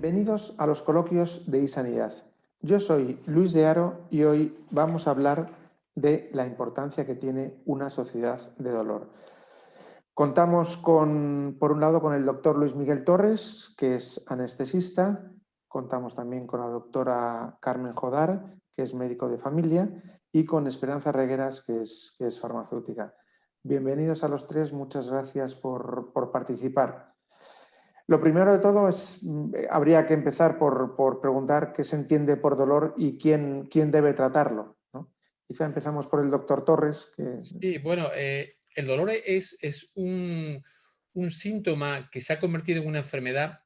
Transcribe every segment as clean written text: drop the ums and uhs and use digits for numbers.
Bienvenidos a los coloquios de iSanidad. Yo soy Luis de Haro y hoy vamos a hablar de la importancia que tiene una sociedad de dolor. Contamos por un lado, con el doctor Luis Miguel Torres, que es anestesista. Contamos también con la doctora Carmen Jodar, que es médico de familia, y con Esperanza Regueras, que es farmacéutica. Bienvenidos a los tres, muchas gracias por participar. Lo primero de todo habría que empezar por preguntar qué se entiende por dolor y quién debe tratarlo, ¿no? Quizá empezamos por el doctor Torres. Sí, bueno, el dolor es un síntoma que se ha convertido en una enfermedad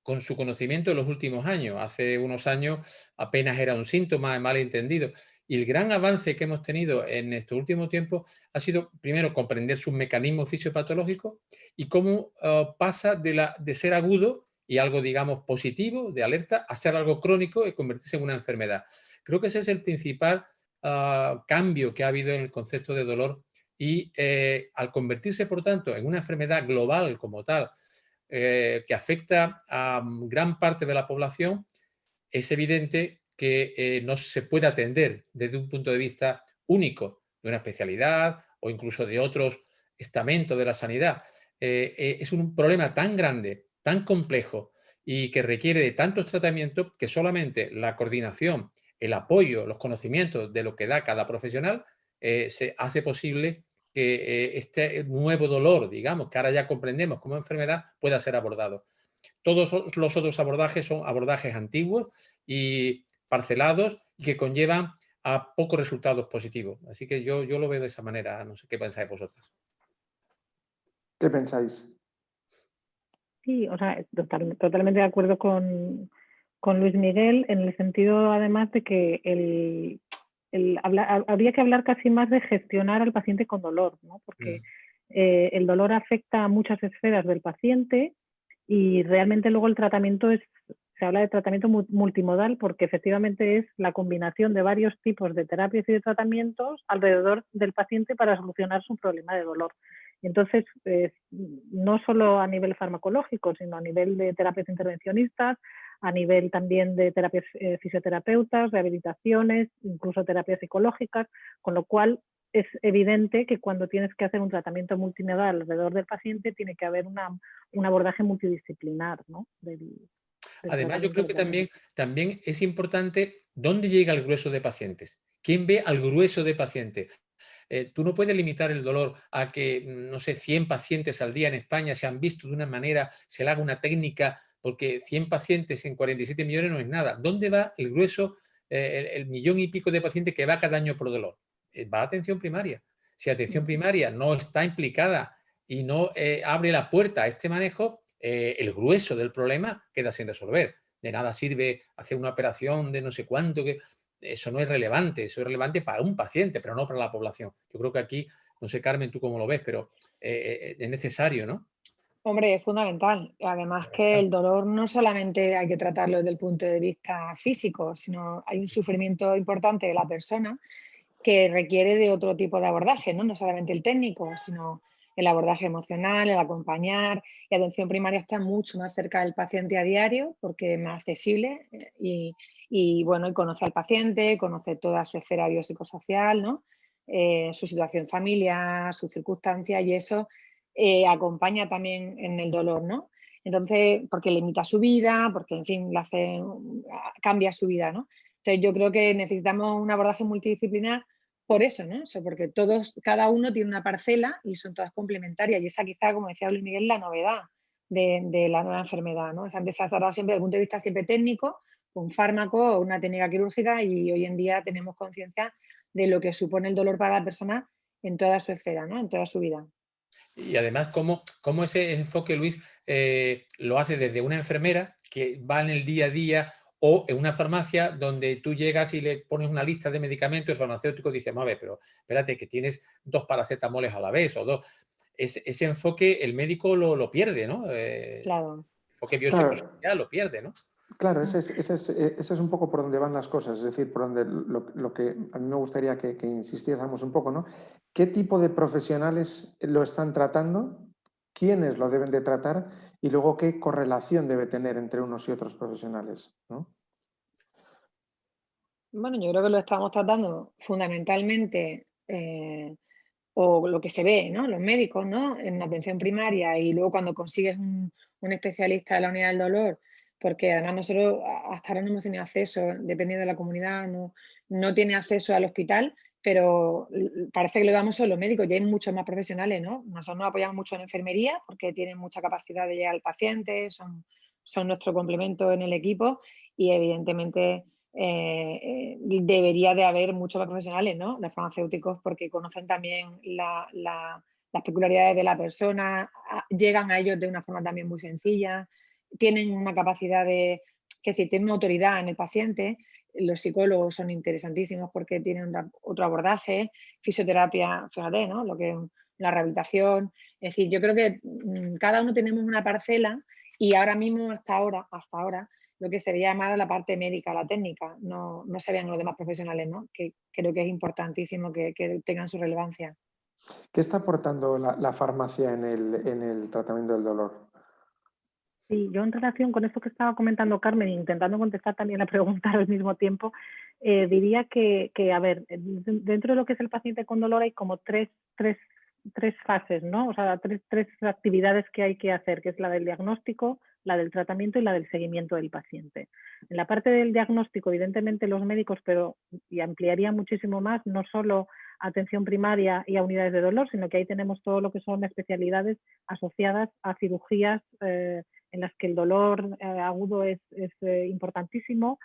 con su conocimiento en los últimos años. Hace unos años apenas era un síntoma, mal entendido. Y el gran avance que hemos tenido en estos últimos tiempos ha sido, primero, comprender sus mecanismos fisiopatológicos y cómo pasa de ser agudo y algo, digamos, positivo, de alerta, a ser algo crónico y convertirse en una enfermedad. Creo que ese es el principal cambio que ha habido en el concepto de dolor y al convertirse, por tanto, en una enfermedad global como tal, que afecta a gran parte de la población, es evidente que no se puede atender desde un punto de vista único de una especialidad o incluso de otros estamentos de la sanidad. Es un problema tan grande, tan complejo y que requiere de tantos tratamientos que solamente la coordinación, el apoyo, los conocimientos de lo que da cada profesional se hace posible que este nuevo dolor, digamos, que ahora ya comprendemos como enfermedad, pueda ser abordado. Todos los otros abordajes son abordajes antiguos y parcelados y que conllevan a pocos resultados positivos. Así que yo lo veo de esa manera. No sé qué pensáis vosotros. ¿Qué pensáis? Sí, o sea, totalmente de acuerdo con Luis Miguel, en el sentido además de que habría que hablar casi más de gestionar al paciente con dolor, ¿no? Porque el dolor afecta a muchas esferas del paciente y realmente luego el tratamiento se habla de tratamiento multimodal porque efectivamente es la combinación de varios tipos de terapias y de tratamientos alrededor del paciente para solucionar su problema de dolor. Entonces, no solo a nivel farmacológico, sino a nivel de terapias intervencionistas, a nivel también de terapias fisioterapeutas, rehabilitaciones, incluso terapias psicológicas, con lo cual es evidente que cuando tienes que hacer un tratamiento multimodal alrededor del paciente tiene que haber un abordaje multidisciplinar, ¿no? Además, yo creo que también es importante dónde llega el grueso de pacientes. ¿Quién ve al grueso de pacientes? Tú no puedes limitar el dolor a que, no sé, 100 pacientes al día en España se han visto de una manera, se le haga una técnica, porque 100 pacientes en 47 millones no es nada. ¿Dónde va el grueso, el millón y pico de pacientes que va cada año por dolor? Va a atención primaria. Si atención primaria no está implicada y no abre la puerta a este manejo, el grueso del problema queda sin resolver. De nada sirve hacer una operación de no sé cuánto, que eso no es relevante, eso es relevante para un paciente, pero no para la población. Yo creo que aquí, no sé, Carmen, tú cómo lo ves, pero es necesario, ¿no? Hombre, es fundamental. Además que el dolor no solamente hay que tratarlo desde el punto de vista físico, sino hay un sufrimiento importante de la persona que requiere de otro tipo de abordaje, ¿no? No solamente el técnico, sino el abordaje emocional, el acompañar. Y atención primaria está mucho más cerca del paciente a diario porque es más accesible y bueno, y conoce al paciente, conoce toda su esfera biopsicosocial, ¿no? Su situación familiar, sus circunstancias y eso acompaña también en el dolor, ¿no? Entonces, porque limita su vida, porque, en fin, cambia su vida, ¿no? Entonces, yo creo que necesitamos un abordaje multidisciplinar por eso, ¿no? Porque cada uno tiene una parcela y son todas complementarias. Y esa quizá, como decía Luis Miguel, la novedad de la nueva enfermedad, ¿no? Antes se ha tratado siempre desde el punto de vista siempre técnico, un fármaco o una técnica quirúrgica y hoy en día tenemos conciencia de lo que supone el dolor para la persona en toda su esfera, ¿no? En toda su vida. Y además, cómo ese enfoque, Luis, lo hace desde una enfermera que va en el día a día o en una farmacia donde tú llegas y le pones una lista de medicamentos, el farmacéutico dice, a ver, pero espérate, que tienes 2 paracetamoles a la vez o 2. Ese enfoque el médico lo pierde, ¿no? Claro. Enfoque Claro, biopsicosocial lo pierde, ¿no? claro, ese es un poco por donde van las cosas, es decir, por donde lo que a mí me gustaría que insistiéramos un poco, ¿no? ¿Qué tipo de profesionales lo están tratando quiénes lo deben de tratar y luego qué correlación debe tener entre unos y otros profesionales, ¿no? Bueno, yo creo que lo estamos tratando fundamentalmente, o lo que se ve, ¿no? Los médicos, ¿no? En la atención primaria y luego cuando consigues un especialista de la unidad del dolor, porque además nosotros hasta ahora no hemos tenido acceso, dependiendo de la comunidad, no tiene acceso al hospital, pero parece que lo damos solo los médicos, ya hay muchos más profesionales, ¿no? Nosotros nos apoyamos mucho en enfermería porque tienen mucha capacidad de llegar al paciente, son nuestro complemento en el equipo y evidentemente debería de haber muchos más profesionales, ¿no? Los farmacéuticos, porque conocen también las peculiaridades de la persona, llegan a ellos de una forma también muy sencilla, tienen una capacidad que decir, tienen una autoridad en el paciente. Los psicólogos son interesantísimos porque tienen otro abordaje, fisioterapia, fíjate, ¿no? Lo que la rehabilitación. Es decir, yo creo que cada uno tenemos una parcela y ahora mismo, hasta ahora, lo que se veía llamar la parte médica, la técnica, no se vean los demás profesionales, ¿no? Que creo que es importantísimo que tengan su relevancia. ¿Qué está aportando la farmacia en el tratamiento del dolor? Sí, yo en relación con esto que estaba comentando Carmen, intentando contestar también la pregunta al mismo tiempo, diría que, a ver, dentro de lo que es el paciente con dolor hay como tres fases, ¿no? O sea, tres actividades que hay que hacer, que es la del diagnóstico, la del tratamiento y la del seguimiento del paciente. En la parte del diagnóstico, evidentemente los médicos, pero y ampliaría muchísimo más, no solo a atención primaria y a unidades de dolor, sino que ahí tenemos todo lo que son especialidades asociadas a cirugías en las que el dolor agudo es importantísimo.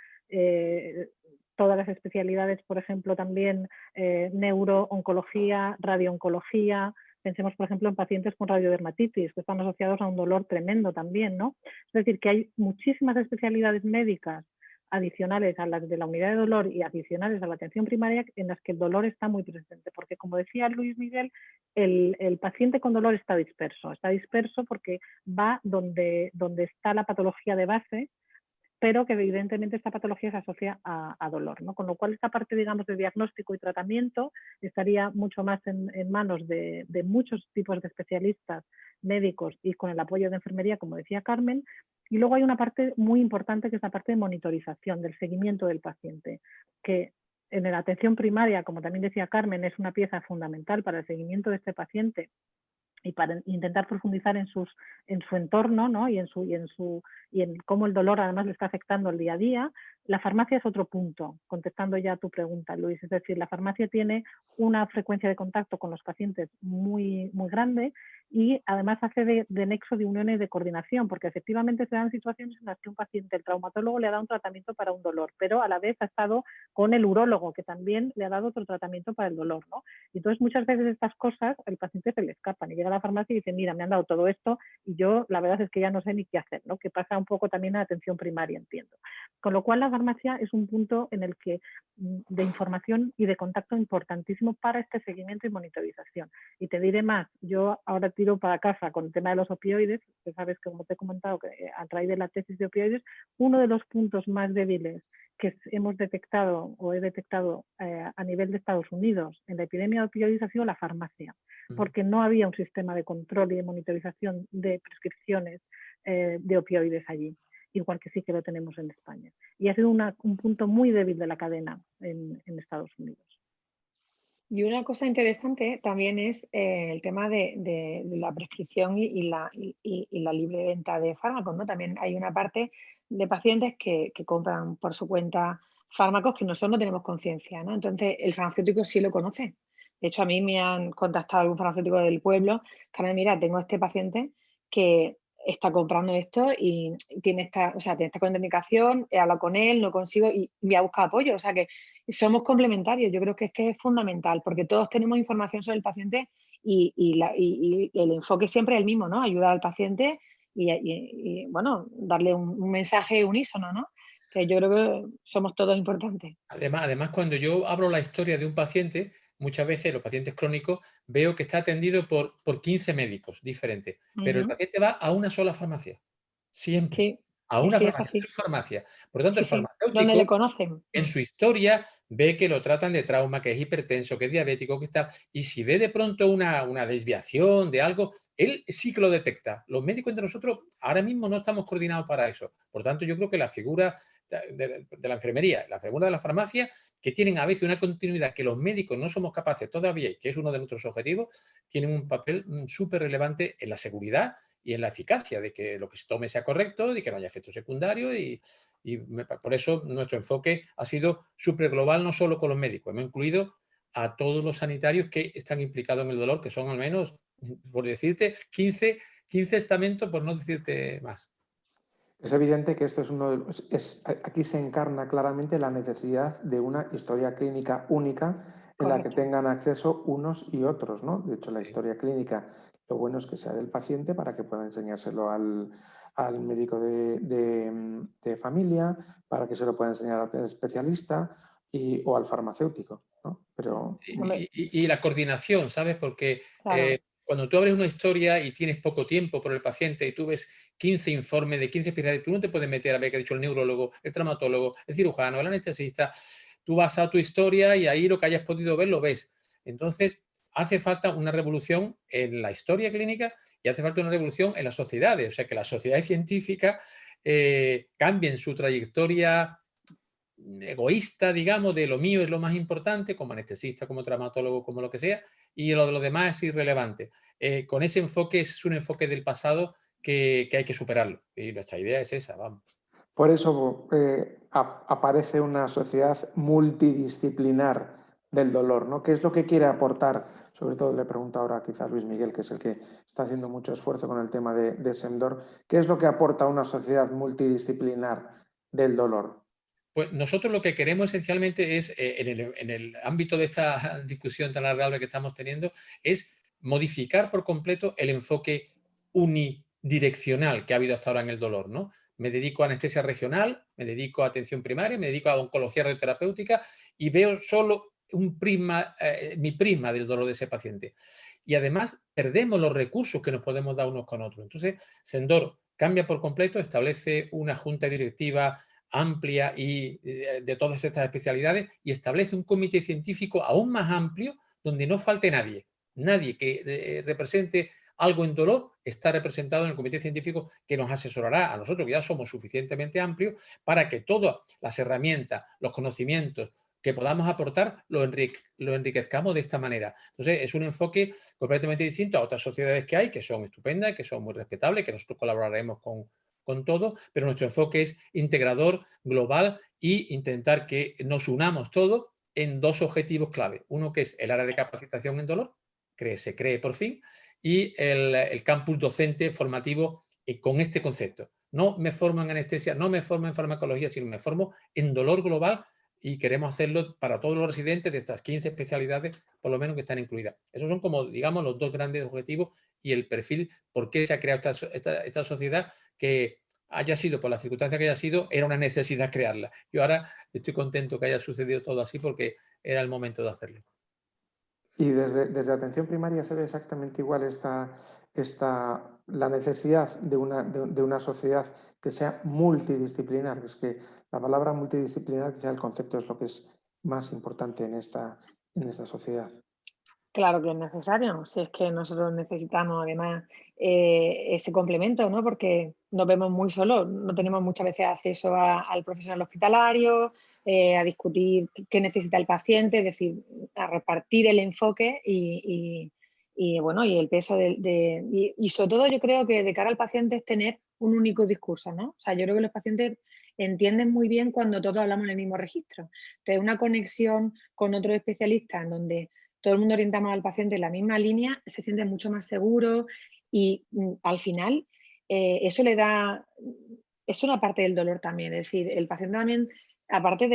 Todas las especialidades, por ejemplo, también neurooncología, radiooncología. Pensemos, por ejemplo, en pacientes con radiodermatitis, que están asociados a un dolor tremendo también, ¿no? Es decir, que hay muchísimas especialidades médicas adicionales a las de la unidad de dolor y adicionales a la atención primaria en las que el dolor está muy presente, porque como decía Luis Miguel, el paciente con dolor está disperso porque va donde está la patología de base, pero que evidentemente esta patología se asocia a dolor, ¿no? Con lo cual esta parte, digamos, de diagnóstico y tratamiento estaría mucho más en manos de muchos tipos de especialistas médicos y con el apoyo de enfermería, como decía Carmen. Y luego hay una parte muy importante que es la parte de monitorización, del seguimiento del paciente, que en la atención primaria, como también decía Carmen, es una pieza fundamental para el seguimiento de este paciente y para intentar profundizar en su entorno, ¿no? y en cómo el dolor además le está afectando el día a día. La farmacia es otro punto, contestando ya a tu pregunta, Luis. Es decir, la farmacia tiene una frecuencia de contacto con los pacientes muy, muy grande y además hace de nexo de unión y de coordinación, porque efectivamente se dan situaciones en las que un paciente, el traumatólogo, le ha dado un tratamiento para un dolor, pero a la vez ha estado con el urólogo, que también le ha dado otro tratamiento para el dolor, ¿no? Y entonces muchas veces estas cosas al paciente se le escapan y llega a la farmacia y dice, mira, me han dado todo esto y yo la verdad es que ya no sé ni qué hacer, ¿no? Que pasa un poco también a la atención primaria, entiendo. Con lo cual la farmacia es un punto en el que de información y de contacto importantísimo para este seguimiento y monitorización. Y te diré más, yo ahora tiro para casa con el tema de los opioides, que sabes que como te he comentado, que a raíz de la tesis de opioides, uno de los puntos más débiles que hemos detectado o he detectado a nivel de Estados Unidos en la epidemia de opioides ha sido la farmacia, porque no había un sistema de control y de monitorización de prescripciones de opioides allí, igual que sí que lo tenemos en España. Y ha sido un punto muy débil de la cadena en Estados Unidos. Y una cosa interesante también es el tema de la prescripción y la libre venta de fármacos, ¿no? También hay una parte de pacientes que compran por su cuenta fármacos que nosotros no tenemos conciencia, ¿no? Entonces, el farmacéutico sí lo conoce. De hecho, a mí me han contactado algún farmacéutico del pueblo, que mira, tengo este paciente que está comprando esto y tiene esta contraindicación, he hablado con él, no consigo y me ha buscado apoyo. O sea que somos complementarios. Yo creo que es fundamental porque todos tenemos información sobre el paciente y el enfoque siempre es el mismo, ¿no? Ayudar al paciente y bueno, darle un mensaje unísono, ¿no? Que yo creo que somos todos importantes. Además, cuando yo abro la historia de un paciente, muchas veces los pacientes crónicos veo que está atendido por 15 médicos diferentes, pero el paciente va a una sola farmacia, siempre, Sí, a sí, una sí, es así. farmacia. Por lo tanto, Sí, el sí, donde le farmacéutico conocen. en su historia ve que lo tratan de trauma, que es hipertenso, que es diabético, que está... Y si ve de pronto una desviación de algo, él sí que lo detecta. Los médicos entre nosotros ahora mismo no estamos coordinados para eso. Por tanto, yo creo que la figura de la enfermería, la figura de la farmacia, que tienen a veces una continuidad que los médicos no somos capaces todavía, y que es uno de nuestros objetivos, tienen un papel súper relevante en la seguridad y en la eficacia de que lo que se tome sea correcto, de que no haya efectos secundarios por eso nuestro enfoque ha sido súper global, no solo con los médicos, hemos incluido a todos los sanitarios que están implicados en el dolor, que son al menos, por decirte, 15 estamentos, por no decirte más. Es evidente que esto es uno de los, aquí se encarna claramente la necesidad de una historia clínica única en la que tengan acceso unos y otros, ¿no? De hecho, la historia clínica, lo bueno es que sea del paciente para que pueda enseñárselo al médico de familia, para que se lo pueda enseñar al especialista o al farmacéutico, ¿no? Pero... Y la coordinación, ¿sabes? Porque Claro. cuando tú abres una historia y tienes poco tiempo por el paciente y tú ves 15 informes de 15 especialidades, tú no te puedes meter a ver qué ha dicho el neurólogo, el traumatólogo, el cirujano, el anestesista. Tú vas a tu historia y ahí lo que hayas podido ver lo ves. Entonces, hace falta una revolución en la historia clínica y hace falta una revolución en las sociedades. O sea, que las sociedades científicas cambien su trayectoria egoísta, digamos, de lo mío es lo más importante, como anestesista, como traumatólogo, como lo que sea, y lo de los demás es irrelevante. Con ese enfoque es un enfoque del pasado que hay que superarlo. Y nuestra idea es esa, vamos. Por eso aparece una sociedad multidisciplinar del dolor, ¿no? ¿Qué es lo que quiere aportar? Sobre todo le pregunto ahora quizás Luis Miguel, que es el que está haciendo mucho esfuerzo con el tema de SEMDOR. ¿Qué es lo que aporta una sociedad multidisciplinar del dolor? Pues nosotros lo que queremos esencialmente es, en el ámbito de esta discusión tan agradable que estamos teniendo, es modificar por completo el enfoque unidireccional que ha habido hasta ahora en el dolor, ¿no? Me dedico a anestesia regional, me dedico a atención primaria, me dedico a oncología radioterapéutica y veo solo un prisma, mi prisma del dolor de ese paciente. Y además perdemos los recursos que nos podemos dar unos con otros. Entonces, SEMDOR cambia por completo, establece una junta directiva amplia y de todas estas especialidades y establece un comité científico aún más amplio donde no falte nadie. Nadie que represente algo en dolor está representado en el comité científico que nos asesorará a nosotros, que ya somos suficientemente amplios, para que todas las herramientas, los conocimientos que podamos aportar lo enriquezcamos de esta manera. Entonces, es un enfoque completamente distinto a otras sociedades que hay, que son estupendas, que son muy respetables, que nosotros colaboraremos con todo, pero nuestro enfoque es integrador, global e intentar que nos unamos todos en dos objetivos clave. Uno que es el área de capacitación en dolor, que se cree por fin, y el campus docente formativo con este concepto. No me formo en anestesia, no me formo en farmacología, sino me formo en dolor global y queremos hacerlo para todos los residentes de estas 15 especialidades, por lo menos que están incluidas. Esos son como, digamos, los dos grandes objetivos y el perfil, por qué se ha creado esta sociedad, que haya sido por la circunstancia que haya sido, era una necesidad crearla. Yo ahora estoy contento que haya sucedido todo así porque era el momento de hacerlo. Y desde atención primaria se ve exactamente igual la necesidad de una sociedad que sea multidisciplinar. Es que la palabra multidisciplinar, quizá el concepto es lo que es más importante en esta sociedad. Claro que es necesario, si es que nosotros necesitamos además ese complemento, ¿no? Porque nos vemos muy solos, no tenemos muchas veces acceso al profesional hospitalario, a discutir qué necesita el paciente, es decir, a repartir el enfoque y bueno, y el peso y sobre todo yo creo que de cara al paciente es tener un único discurso, ¿no? O sea, yo creo que los pacientes entienden muy bien cuando todos hablamos en el mismo registro. Entonces, una conexión con otros especialistas en donde todo el mundo orientamos al paciente en la misma línea, se siente mucho más seguro y al final eso le da, es una parte del dolor también, es decir, el paciente también, aparte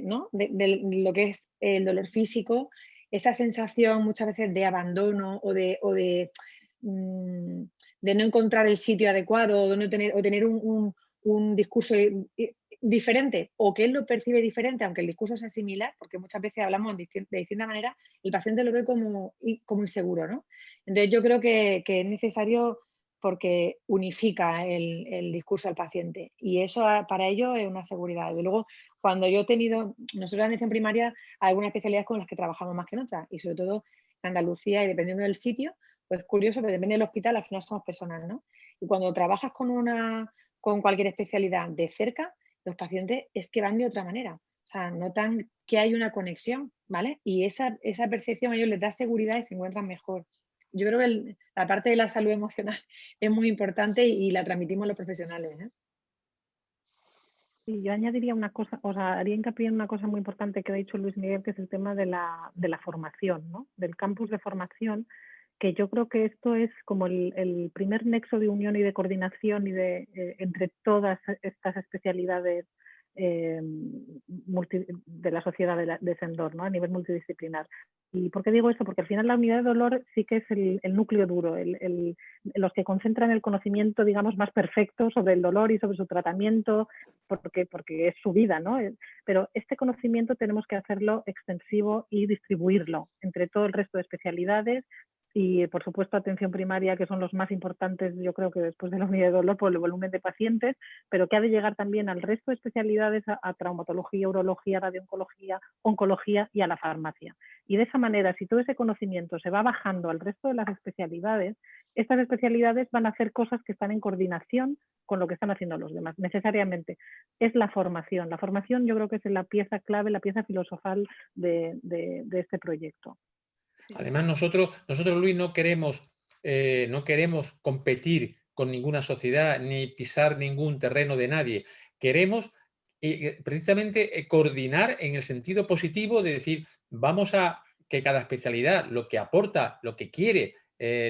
¿no? de lo que es el dolor físico, esa sensación muchas veces de abandono o de no encontrar el sitio adecuado o tener un discurso diferente o que él lo percibe diferente, aunque el discurso sea similar, porque muchas veces hablamos de distinta manera, el paciente lo ve como inseguro, ¿no? Entonces yo creo que es necesario porque unifica el discurso al paciente y eso para ello es una seguridad. Desde luego, cuando yo he tenido, nosotros en atención primaria, hay algunas especialidades con las que trabajamos más que en otras, y sobre todo en Andalucía, y dependiendo del sitio, pues es curioso, pero depende del hospital, al final somos personas, ¿no? Y cuando trabajas con cualquier especialidad de cerca, los pacientes es que van de otra manera. O sea, notan que hay una conexión, ¿vale? Y esa percepción a ellos les da seguridad y se encuentran mejor. Yo creo que la parte de la salud emocional es muy importante y la transmitimos los profesionales, ¿eh? Y yo añadiría una cosa, o sea, haría hincapié en una cosa muy importante que ha dicho Luis Miguel, que es el tema de la formación, ¿no? Del campus de formación, que yo creo que esto es como el primer nexo de unión y de coordinación y entre todas estas especialidades de la sociedad de Sendor, ¿no? A nivel multidisciplinar. ¿Y por qué digo esto? Porque al final la unidad de dolor sí que es el núcleo duro, los que concentran el conocimiento, digamos, más perfecto sobre el dolor y sobre su tratamiento, porque es su vida, ¿no? Pero este conocimiento tenemos que hacerlo extensivo y distribuirlo entre todo el resto de especialidades y, por supuesto, atención primaria, que son los más importantes, yo creo que después de la unidad de dolor por el volumen de pacientes, pero que ha de llegar también al resto de especialidades, a traumatología, urología, radiooncología, oncología y a la farmacia. Y de esa manera, si todo ese conocimiento se va bajando al resto de las especialidades, estas especialidades van a hacer cosas que están en coordinación con lo que están haciendo los demás, necesariamente. Es la formación. La formación yo creo que es la pieza clave, la pieza filosofal de este proyecto. Además, nosotros Luis, no queremos competir con ninguna sociedad ni pisar ningún terreno de nadie. Queremos precisamente coordinar en el sentido positivo de decir, vamos a que cada especialidad lo que aporta, lo que quiere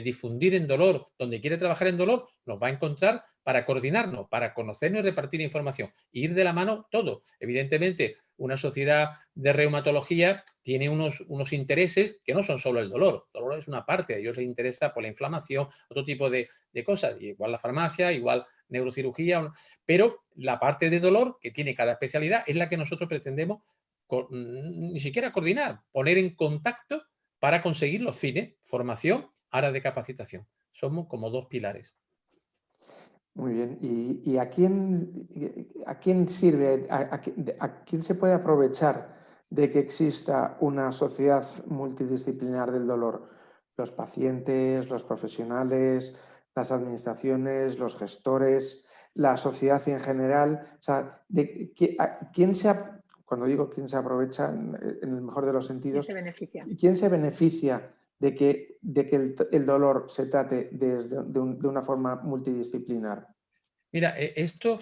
difundir en dolor, donde quiere trabajar en dolor, nos va a encontrar para coordinarnos, para conocernos y repartir información. Ir de la mano todo. Evidentemente, una sociedad de reumatología tiene unos intereses que no son solo el dolor. El dolor es una parte, a ellos les interesa por la inflamación, otro tipo de cosas. Igual la farmacia, igual neurocirugía, pero la parte de dolor que tiene cada especialidad es la que nosotros pretendemos ni siquiera coordinar, poner en contacto para conseguir los fines, formación, áreas de capacitación. Somos como dos pilares. Muy bien. ¿Y a quién sirve, a quién se puede aprovechar de que exista una sociedad multidisciplinar del dolor? Los pacientes, los profesionales, las administraciones, los gestores, la sociedad en general. O sea, cuando digo quién se aprovecha, en el mejor de los sentidos, ¿quién se beneficia de que el dolor se trate de una forma multidisciplinar? Mira, esto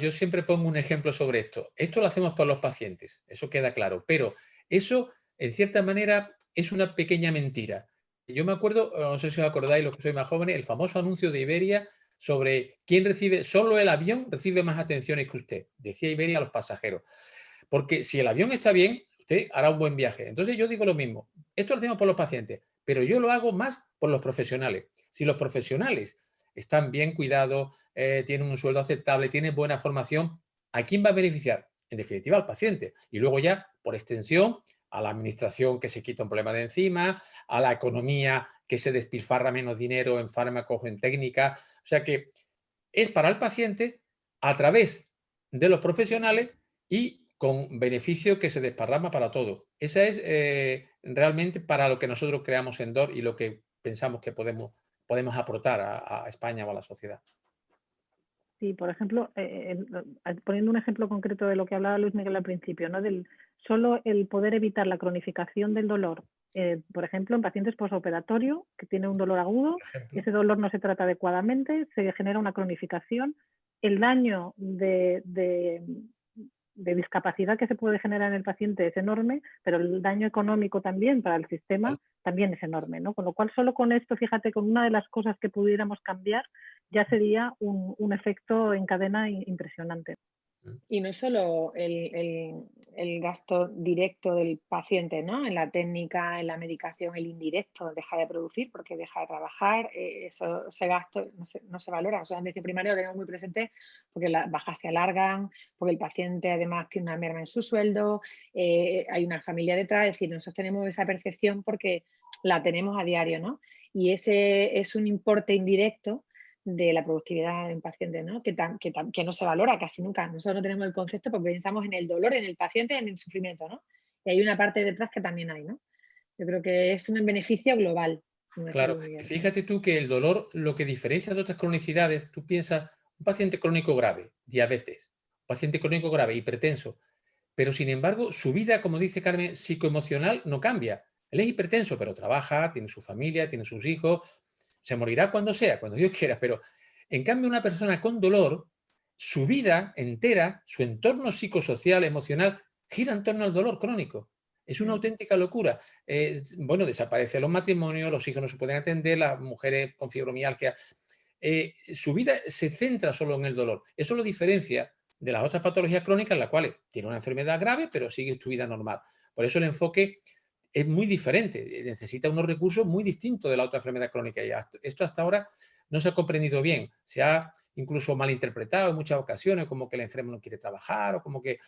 yo siempre pongo un ejemplo sobre esto. Esto lo hacemos por los pacientes, eso queda claro, pero eso, en cierta manera, es una pequeña mentira. Yo me acuerdo, no sé si os acordáis, los que sois más jóvenes, el famoso anuncio de Iberia sobre quién recibe, solo el avión recibe más atenciones que usted, decía Iberia a los pasajeros. Porque si el avión está bien, usted hará un buen viaje. Entonces yo digo lo mismo, esto lo hacemos por los pacientes, pero yo lo hago más por los profesionales. Si los profesionales están bien cuidados, tienen un sueldo aceptable, tienen buena formación, ¿a quién va a beneficiar? En definitiva, al paciente. Y luego ya, por extensión, a la administración que se quita un problema de encima, a la economía que se despilfarra menos dinero en fármacos, en técnica. O sea que es para el paciente a través de los profesionales y con beneficio que se desparrama para todo. Esa es realmente para lo que nosotros creamos en DOR y lo que pensamos que podemos aportar a España o a la sociedad. Sí, por ejemplo, poniendo un ejemplo concreto de lo que hablaba Luis Miguel al principio, ¿no? Solo el poder evitar la cronificación del dolor, por ejemplo, en pacientes postoperatorio que tienen un dolor agudo, ese dolor no se trata adecuadamente, se genera una cronificación, el daño de discapacidad que se puede generar en el paciente es enorme, pero el daño económico también para el sistema también es enorme, ¿no? Con lo cual, solo con esto, fíjate, con una de las cosas que pudiéramos cambiar, ya sería un efecto en cadena impresionante. Y no solo el gasto directo del paciente, ¿no? En la técnica, en la medicación, el indirecto deja de producir porque deja de trabajar, ese gasto no se valora. O sea, en atención primaria lo tenemos muy presente porque las bajas se alargan, porque el paciente además tiene una merma en su sueldo, hay una familia detrás, es decir, nosotros tenemos esa percepción porque la tenemos a diario, ¿no? Y ese es un importe indirecto de la productividad en pacientes, ¿no? Que no se valora casi nunca. Nosotros no tenemos el concepto porque pensamos en el dolor, en el paciente, en el sufrimiento, ¿no? Y hay una parte detrás que también hay, ¿no? Yo creo que es un beneficio global. Como decía Claro, Luis Miguel. fíjate tú que el dolor, lo que diferencia de otras cronicidades, tú piensas, un paciente crónico grave, diabetes, un paciente crónico grave, hipertenso, pero sin embargo su vida, como dice Carmen, psicoemocional no cambia. Él es hipertenso, pero trabaja, tiene su familia, tiene sus hijos, se morirá cuando sea, cuando Dios quiera, pero en cambio una persona con dolor, su vida entera, su entorno psicosocial, emocional, gira en torno al dolor crónico. Es una auténtica locura. Bueno, desaparecen los matrimonios, los hijos no se pueden atender, las mujeres con fibromialgia. Su vida se centra solo en el dolor. Eso lo diferencia de las otras patologías crónicas, en las cuales tiene una enfermedad grave, pero sigue su vida normal. Por eso el enfoque es muy diferente, necesita unos recursos muy distintos de la otra enfermedad crónica. Y esto hasta ahora no se ha comprendido bien. Se ha incluso malinterpretado en muchas ocasiones, como que el enfermo no quiere trabajar o como que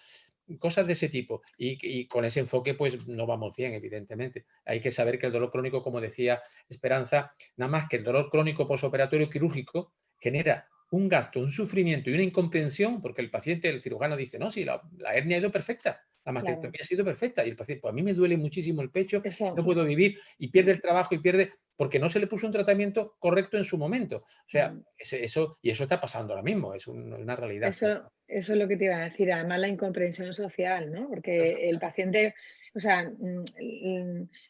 cosas de ese tipo. Y con ese enfoque, pues no vamos bien, evidentemente. Hay que saber que el dolor crónico, como decía Esperanza, nada más que el dolor crónico posoperatorio quirúrgico genera un gasto, un sufrimiento y una incomprensión, porque el paciente, el cirujano dice, no, sí, la hernia ha ido perfecta, la mastectomía ha sido perfecta, y el paciente, pues a mí me duele muchísimo el pecho, no puedo vivir, y pierde el trabajo y pierde, porque no se le puso un tratamiento correcto en su momento. O sea, eso está pasando ahora mismo, es una realidad. Eso es lo que te iba a decir, además la incomprensión social, ¿no? Porque el paciente, o sea,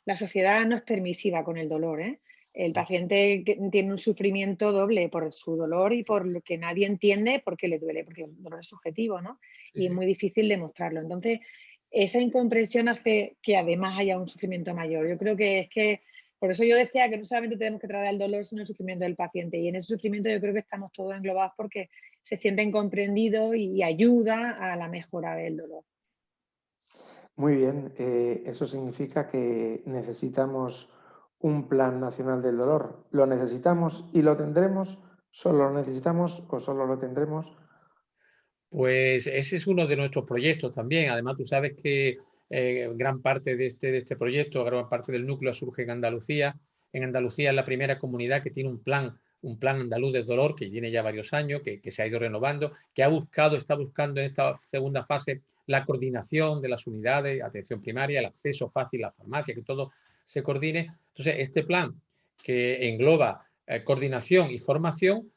la sociedad no es permisiva con el dolor, ¿eh? El paciente tiene un sufrimiento doble por su dolor y por lo que nadie entiende por qué le duele, porque el dolor es subjetivo, ¿no? Y es muy difícil demostrarlo. Entonces, esa incomprensión hace que además haya un sufrimiento mayor. Yo creo que es que, por eso yo decía que no solamente tenemos que tratar el dolor, sino el sufrimiento del paciente. Y en ese sufrimiento yo creo que estamos todos englobados porque se sienten comprendidos y ayuda a la mejora del dolor. Muy bien, eso significa que necesitamos un plan nacional del dolor. ¿Lo necesitamos y lo tendremos? ¿Solo lo necesitamos o solo lo tendremos? Pues ese es uno de nuestros proyectos también. Además, tú sabes que gran parte de este proyecto, gran parte del núcleo surge en Andalucía. En Andalucía es la primera comunidad que tiene un plan andaluz del dolor, que tiene ya varios años, que se ha ido renovando, que está buscando en esta segunda fase la coordinación de las unidades, atención primaria, el acceso fácil a la farmacia, que todo se coordine. Entonces, este plan que engloba coordinación y formación,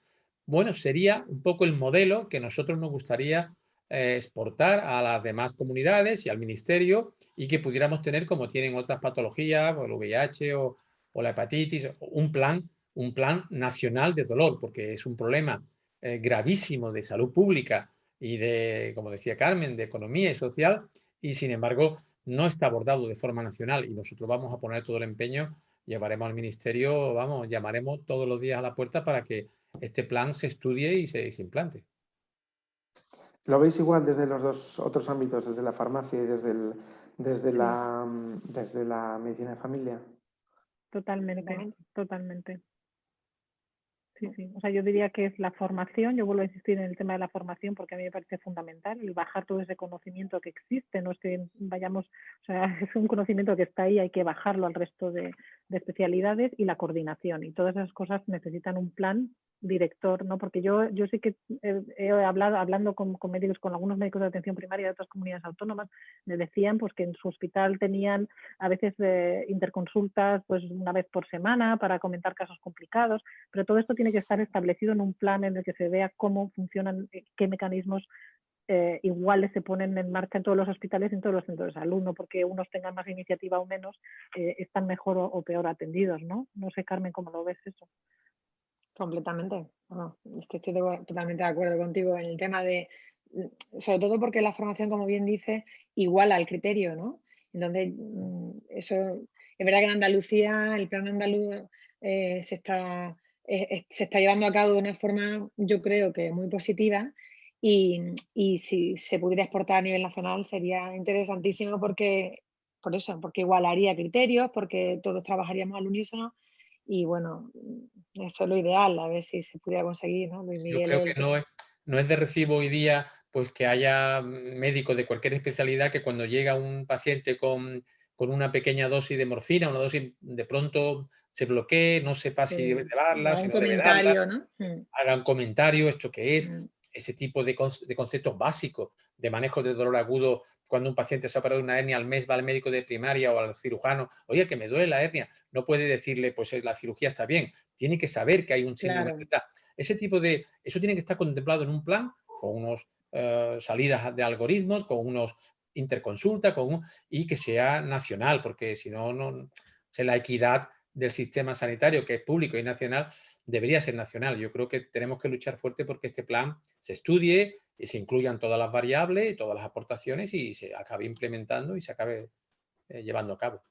bueno, sería un poco el modelo que nosotros nos gustaría exportar a las demás comunidades y al ministerio, y que pudiéramos tener, como tienen otras patologías, o el VIH o la hepatitis, un plan nacional de dolor, porque es un problema gravísimo de salud pública y de, como decía Carmen, de economía y social, y sin embargo no está abordado de forma nacional, y nosotros vamos a poner todo el empeño, llevaremos al ministerio, vamos, llamaremos todos los días a la puerta para que este plan se estudie y se implante. ¿Lo veis igual desde los dos otros ámbitos, desde la farmacia y desde la medicina de familia? Totalmente. Sí. O sea, yo diría que es la formación, yo vuelvo a insistir en el tema de la formación porque a mí me parece fundamental el bajar todo ese conocimiento que existe, no es que vayamos, o sea, es un conocimiento que está ahí, hay que bajarlo al resto de especialidades, y la coordinación, y todas esas cosas necesitan un plan director, ¿no? Porque yo sí que he hablando con médicos, con algunos médicos de atención primaria de otras comunidades autónomas, me decían pues que en su hospital tenían a veces interconsultas pues una vez por semana para comentar casos complicados, pero todo esto tiene que estar establecido en un plan en el que se vea cómo funcionan, qué mecanismos iguales se ponen en marcha en todos los hospitales y en todos los centros de salud, no porque unos tengan más iniciativa o menos, están mejor o peor atendidos, ¿no? No sé, Carmen, ¿cómo lo ves eso? Completamente. Bueno, es que estoy totalmente de acuerdo contigo en el tema de, sobre todo porque la formación, como bien dice, iguala el criterio, ¿no? Entonces, eso, es verdad que en Andalucía el plan andaluz se está llevando a cabo de una forma, yo creo que muy positiva, y si se pudiera exportar a nivel nacional sería interesantísimo porque, por eso, porque igualaría criterios, porque todos trabajaríamos al unísono. Y bueno, eso es lo ideal, a ver si se pudiera conseguir, ¿no? Luis Yo Miguel creo que no es de recibo hoy día pues que haya médicos de cualquier especialidad que cuando llega un paciente con con una pequeña dosis de morfina, una dosis de pronto se bloquee, no sepa si debe Sí, darla, da si un no debe darla, comentario, ¿no? hagan comentarios, esto qué es, Mm. ese tipo de conceptos básicos de manejo del dolor agudo. Cuando un paciente se ha operado una hernia al mes, va al médico de primaria o al cirujano, oye, que me duele la hernia, no puede decirle, pues la cirugía está bien, tiene que saber que hay un síndrome Claro. de tal. Eso tiene que estar contemplado en un plan, con unos salidas de algoritmos, con unos interconsulta, y que sea nacional, porque si no, la equidad del sistema sanitario, que es público y nacional, debería ser nacional. Yo creo que tenemos que luchar fuerte porque este plan se estudie y se incluyan todas las variables y todas las aportaciones y se acabe implementando y se acabe llevando a cabo.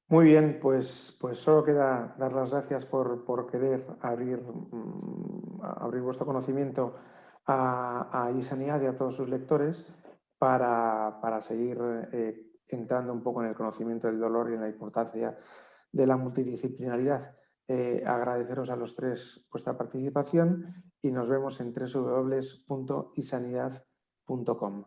Muy bien, pues solo queda dar las gracias por querer abrir vuestro conocimiento a iSanidad y a todos sus lectores para seguir entrando un poco en el conocimiento del dolor y en la importancia de la multidisciplinaridad. Agradeceros a los tres vuestra participación y nos vemos en www.isanidad.com.